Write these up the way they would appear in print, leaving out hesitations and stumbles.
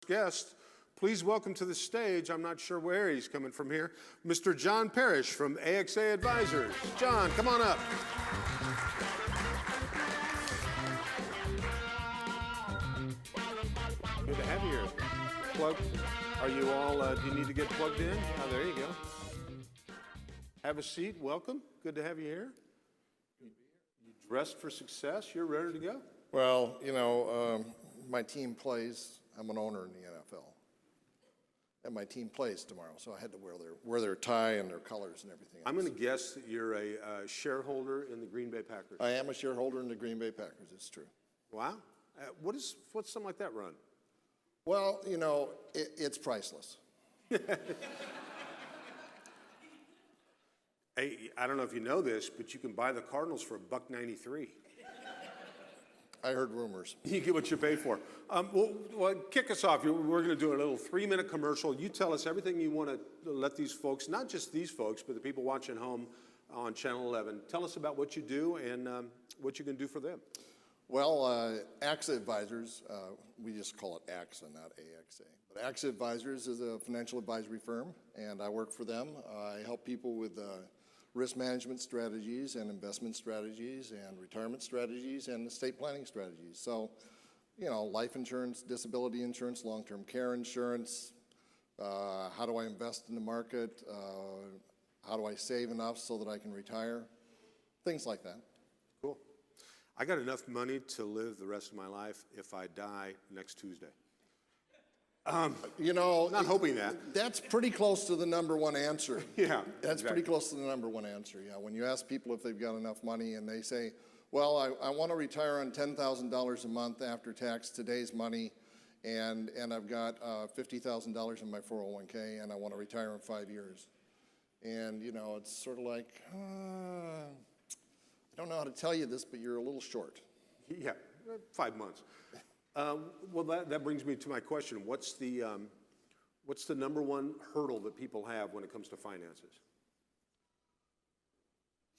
Guest, please welcome to the stage, I'm not sure where he's coming from here, Mr. John Parrish from AXA Advisors. John, come on up. Good to have you here. Plug. Are you all, do you need to get plugged in? Oh, there you go. Have a seat, welcome. Good to have you here. You dressed for success, you're ready to go? Well, you know, my team plays. I'm an owner in the NFL, and my team plays tomorrow, so I had to wear their tie and their colors and everything else. I'm going to guess that you're a shareholder in the Green Bay Packers. I am a shareholder in the Green Bay Packers. It's true. Wow. What's something like that run? Well, you know, it's priceless. Hey, I don't know if you know this, but you can buy the Cardinals for $1.93. I heard rumors. You get what you pay for. Well, kick us off. We're going to do a little 3-minute commercial. You tell us everything you want to let these folks, not just these folks, but the people watching home on Channel 11. Tell us about what you do and what you can do for them. Well, AXA Advisors, we just call it AXA, not AXA. But AXA Advisors is a financial advisory firm, and I work for them. I help people with risk management strategies and investment strategies and retirement strategies and estate planning strategies. So, you know, life insurance, disability insurance, long-term care insurance, how do I invest in the market, how do I save enough so that I can retire, things like that. Cool. I got enough money to live the rest of my life if I die next Tuesday. You know, not hoping that. That's pretty close to the number one answer. Yeah, that's exactly. Pretty close to the number one answer. Yeah, when you ask people if they've got enough money and they say, well, I want to retire on $10,000 a month after tax, today's money, and I've got $50,000 in my 401k, and I want to retire in 5 years. And, you know, it's sort of like, I don't know how to tell you this, but you're a little short. Yeah, 5 months. Well, that brings me to my question. What's the number one hurdle that people have when it comes to finances?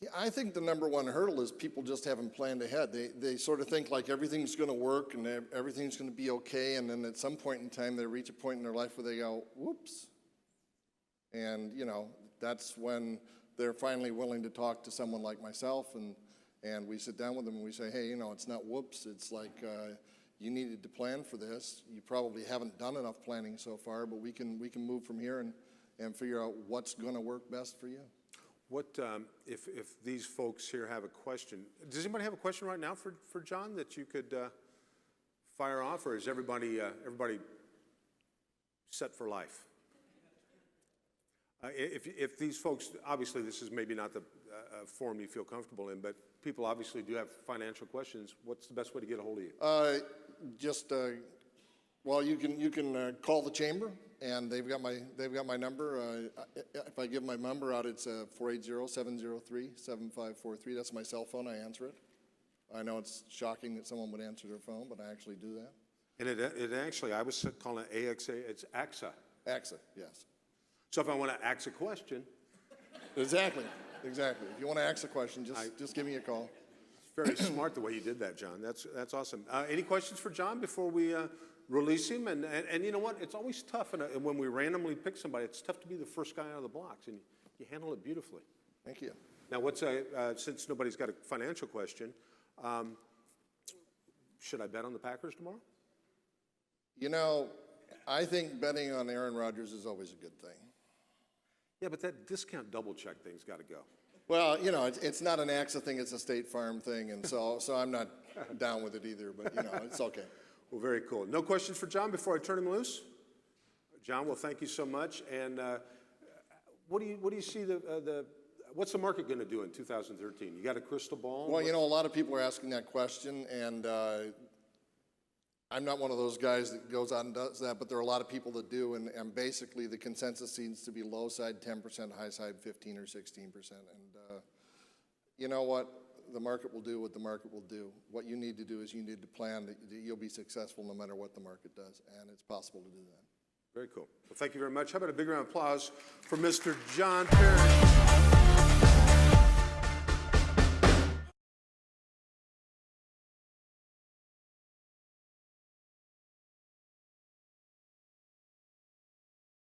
Yeah, I think the number one hurdle is people just haven't planned ahead. They sort of think like everything's going to work and everything's going to be okay, and then at some point in time they reach a point in their life where they go, whoops. And, you know, that's when they're finally willing to talk to someone like myself, and we sit down with them and we say, hey, you know, it's not whoops, it's like you needed to plan for this. You probably haven't done enough planning so far, but we can move from here and figure out what's going to work best for you. What if these folks here have a question? Does anybody have a question right now for John that you could fire off, or is everybody set for life? If these folks, obviously this is maybe not the forum you feel comfortable in, but people obviously do have financial questions. What's the best way to get a hold of you? Well, you can call the chamber, and they've got my number. If I give my number out, it's 480-703-7543. That's my cell phone. I answer it. I know it's shocking that someone would answer their phone, but I actually do that. And it actually, I was calling it AXA. It's AXA. AXA, yes. So if I want to ask a question. Exactly. If you want to ask a question, just give me a call. Very smart the way you did that, John. That's awesome. Any questions for John before we release him? And you know what? It's always tough, and when we randomly pick somebody, it's tough to be the first guy out of the blocks, and you handle it beautifully. Thank you. Now, since nobody's got a financial question, should I bet on the Packers tomorrow? You know, I think betting on Aaron Rodgers is always a good thing. Yeah, but that discount double check thing's got to go. Well, you know, it's not an AXA thing, it's a State Farm thing, and so I'm not down with it either, but, you know, it's okay. Well, very cool. No questions for John before I turn him loose? John, well, thank you so much. And what do you see what's the market going to do in 2013? You got a crystal ball? Well, you know, a lot of people are asking that question, and I'm not one of those guys that goes out and does that, but there are a lot of people that do, and basically the consensus seems to be low side 10%, high side 15 or 16%. And you know what? The market will do what the market will do. What you need to do is you need to plan that you'll be successful no matter what the market does, and it's possible to do that. Very cool. Well, thank you very much. How about a big round of applause for Mr. John Parrish?